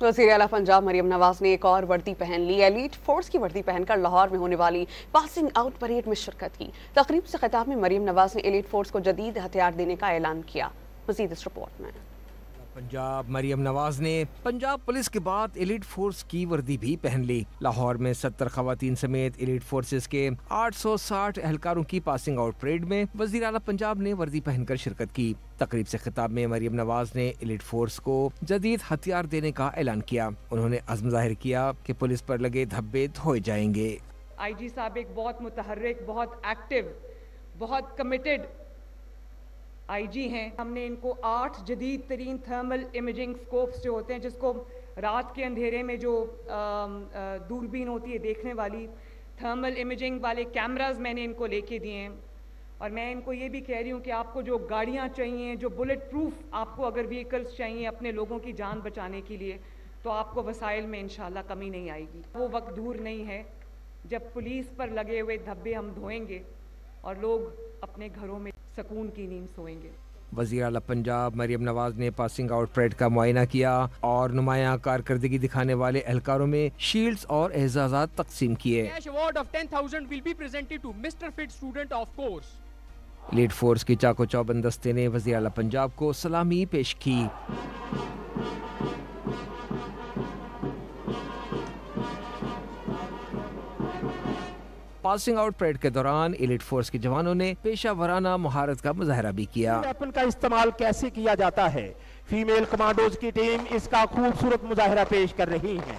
वज़ीर आला पंजाब मरियम नवाज ने एक और वर्दी पहन ली। एलीट फोर्स की वर्दी पहनकर लाहौर में होने वाली पासिंग आउट परेड में शिरकत की। तकरीब से खिताब में मरियम नवाज ने एलीट फोर्स को जदीद हथियार देने का ऐलान किया। मज़ीद इस रिपोर्ट में। पंजाब मरियम नवाज ने पंजाब पुलिस के बाद एलीट फोर्स की वर्दी भी पहन ली। लाहौर में 70 खवातीन समेत एलीट फोर्सेस के 860 एहलकारों की पासिंग आउट परेड में वज़ीर आला पंजाब ने वर्दी पहनकर शिरकत की। तकरीब से खिताब में मरियम नवाज ने एलीट फोर्स को जदीद हथियार देने का ऐलान किया। उन्होंने अज़्म जाहिर किया कि पुलिस पर लगे धब्बे धोए जाएंगे। IG साहब एक बहुत मुतहर्रिक, बहुत एक्टिव, बहुत कमिटेड IG हैं। हमने इनको 8 जदीद तरीन थर्मल इमेजिंग स्कोप्स जो होते हैं, जिसको रात के अंधेरे में जो दूरबीन होती है देखने वाली, थर्मल इमेजिंग वाले कैमरास मैंने इनको लेके दिए हैं। और मैं इनको ये भी कह रही हूँ कि आपको जो गाड़ियाँ चाहिए, जो बुलेट प्रूफ आपको अगर व्हीकल्स चाहिए अपने लोगों की जान बचाने के लिए, तो आपको वसाइल में इंशाल्लाह कमी नहीं आएगी। वो वक्त दूर नहीं है जब पुलिस पर लगे हुए धब्बे हम धोएंगे और लोग अपने घरों में सुकून की नींद सोएंगे। वज़ीर आला पंजाब मरियम नवाज ने पासिंग आउट परेड का मुआयना किया और नुमायां कारकर्दगी दिखाने वाले एहलकारों में शील्ड्स और एजाज़ात तकसीम किए। एलीट फोर्स की चाको चौबंद दस्ते ने वज़ीर आला पंजाब को सलामी पेश की। पासिंग आउट परेड के दौरान एलीट फोर्स के जवानों ने पेशा वराना महारत का मुजाहरा भी किया। वेपन का इस्तेमाल कैसे किया जाता है, फीमेल कमांडोज की टीम इसका खूबसूरत मुजाहरा पेश कर रही है।